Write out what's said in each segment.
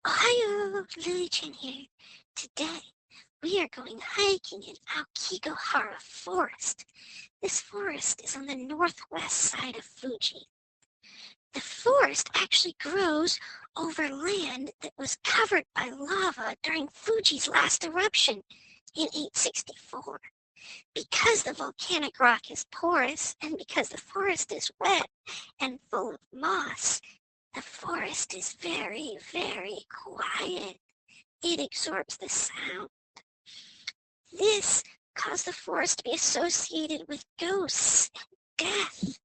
Ohio, Lilly here. Today, we are going hiking in Aokigahara Forest. This forest is on the northwest side of Fuji. The forest actually grows over land that was covered by lava during Fuji's last eruption in 864. Because the volcanic rock is porous and because the forest is wet and full of moss, the forest is very, very quiet. It absorbs the sound. This caused the forest to be associated with ghosts and death.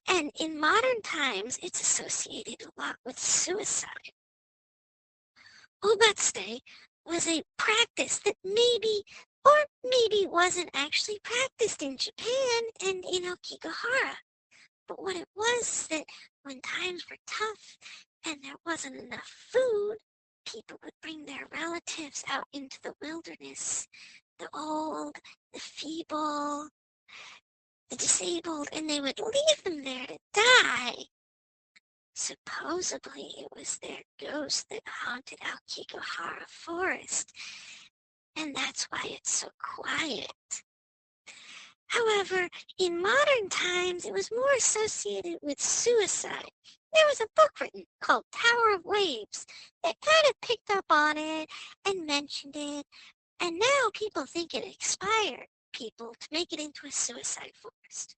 And in modern times, it's associated a lot with suicide. Ubasute was a practice that maybe or maybe wasn't actually practiced in Japan and in Aokigahara. But what it was is that when times were tough and there wasn't enough food, people would bring their relatives out into the wilderness, the old, the feeble, the disabled, and they would leave them there to die. Supposedly, it was their ghost that haunted Aokigahara Forest, and that's why it's so quiet. However, in modern times, it was more associated with suicide. There was a book written called Tower of Waves that kind of picked up on it and mentioned it, and now people think it inspired people to make it into a suicide forest.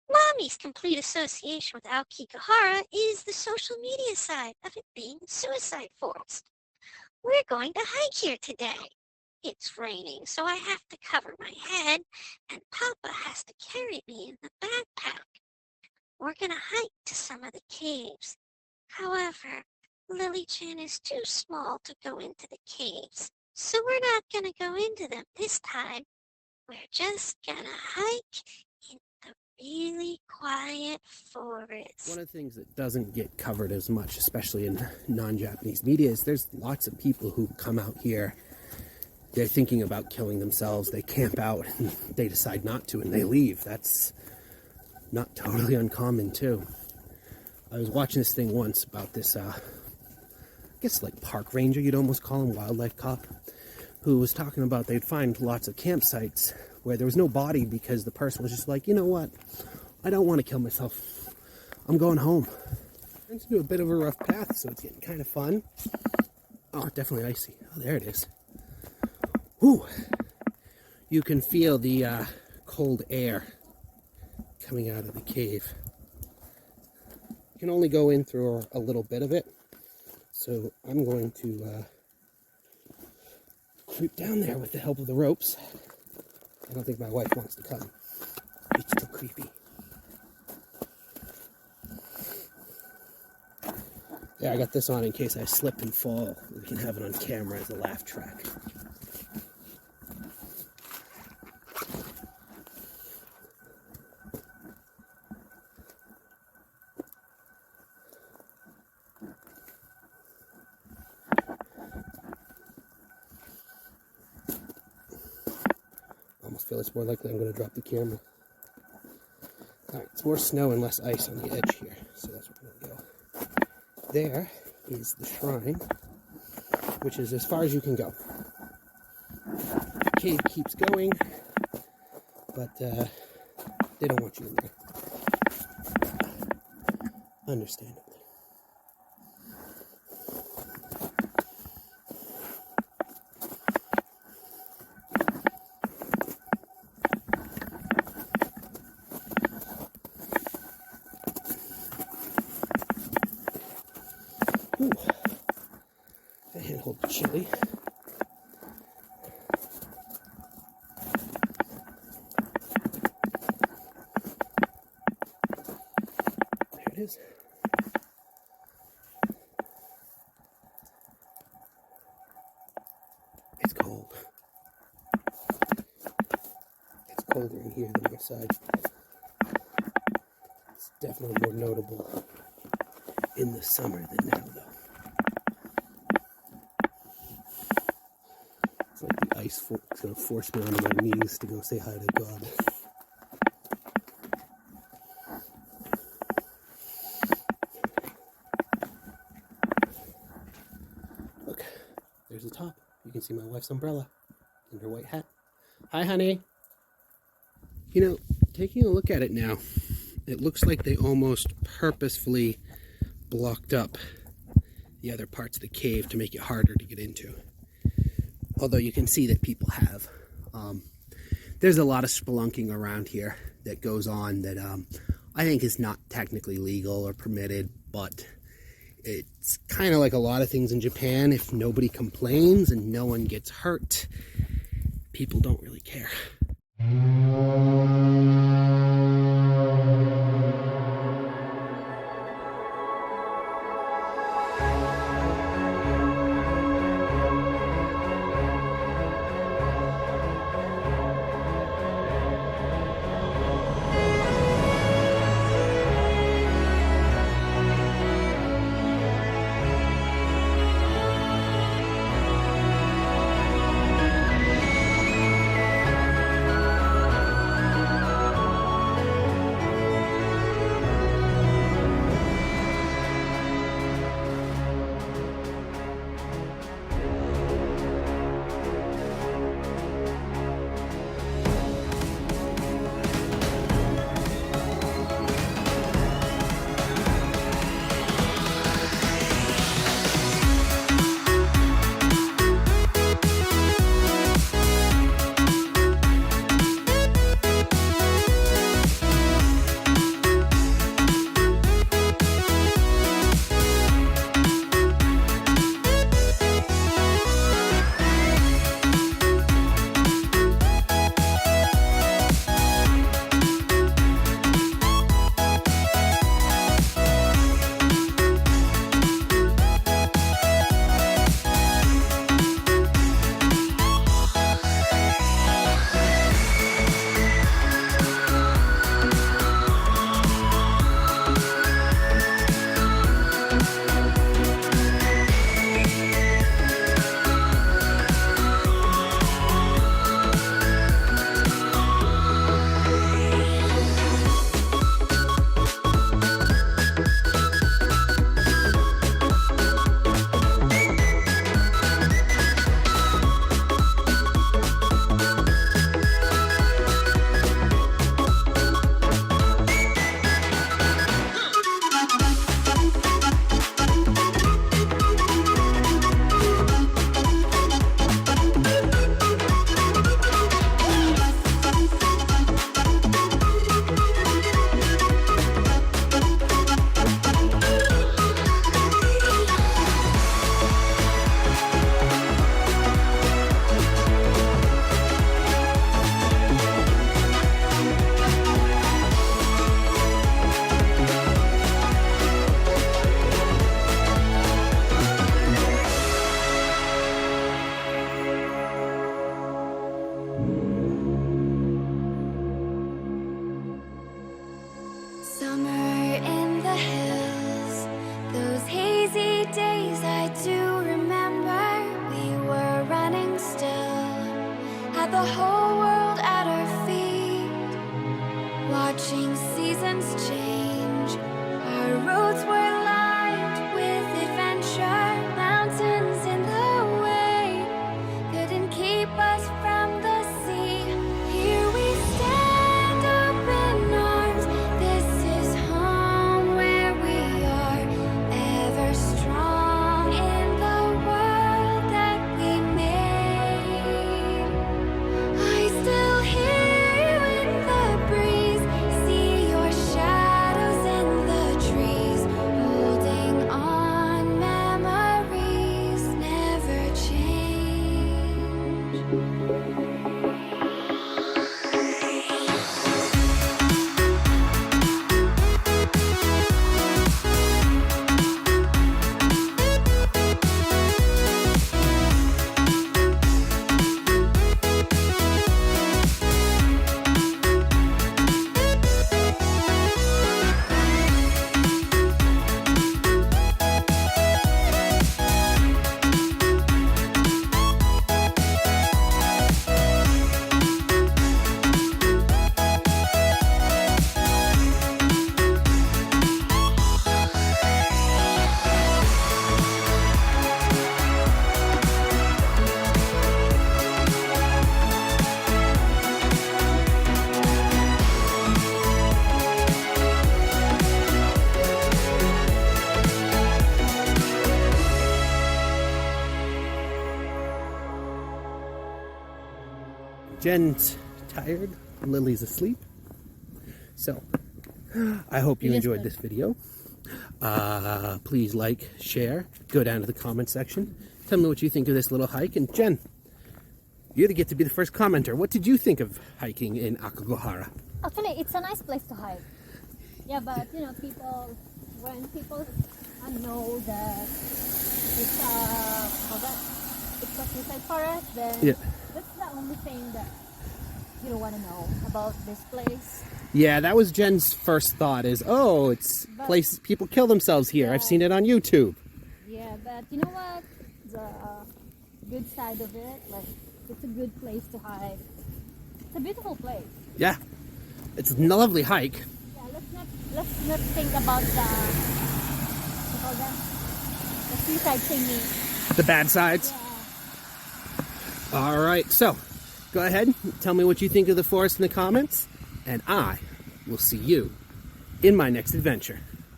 Mommy's complete association with Aokigahara is the social media side of it being a suicide forest. We're going to hike here today. It's raining, so I have to cover my head, and Papa has to carry me in the backpack. We're going to hike to some of the caves. However, Lily-chan is too small to go into the caves, so we're not going to go into them this time. We're just going to hike in the really quiet forest. One of the things that doesn't get covered as much, especially in non-Japanese media, is there's lots of people who come out here. They're thinking about killing themselves, they camp out, and they decide not to, and they leave. That's not totally uncommon, too. I was watching this thing once about this, I guess like park ranger, you'd almost call him, wildlife cop, who was talking about they'd find lots of campsites where there was no body because the person was just like, you know what, I don't want to kill myself. I'm going home. Turns into a bit of a rough path, so it's getting kind of fun. Oh, definitely icy. Oh, there it is. Whew. You can feel the cold air coming out of the cave. You can only go in through a little bit of it, so I'm going to creep down there with the help of the ropes. I don't think my wife wants to come. It's too creepy. Yeah, I got this on in case I slip and fall. We can have it on camera as a laugh track. I almost feel it's more likely I'm going to drop the camera. Alright, it's more snow and less ice on the edge here, so that's where we're going to go. There is the shrine, which is as far as you can go. The cave keeps going, but they don't want you in there. Understandably. Ooh, that handhold chilly. There it is. It's cold. It's colder in here than outside. It's definitely more notable in the summer than now, though. It's like the ice is going to force me onto my knees to go say hi to God. there's the top. You can see my wife's umbrella and her white hat. Hi, honey. You know, taking a look at it now, it looks like they almost purposefully blocked up the other parts of the cave to make it harder to get into. Although you can see that people have. There's a lot of spelunking around here that goes on that I think is not technically legal or permitted, but it's kind of like a lot of things in Japan. If nobody complains and no one gets hurt, people don't really care. Jen's tired. Lily's asleep. So, I hope you enjoyed this video. Please like, share, go down to the comment section. Tell me what you think of this little hike. And Jen, you get to be the first commenter. What did you think of hiking in Aokigahara? Actually, it's a nice place to hike. Yeah, but you know, when people know that it's a suicide forest, then Yeah. that's the only thing that you don't want to know about this place. Yeah, that was Jen's first thought is, oh, it's But- place people kill themselves here. I've Yeah. seen it on YouTube. Yeah, but you know what? The good side of it, like it's a good place to hike. It's a beautiful place. Yeah, it's a lovely hike. Yeah, let's not think about the seaside thingy. The bad sides. Yeah. All right, so go ahead, tell me what you think of the forest in the comments, and I will see you in my next adventure.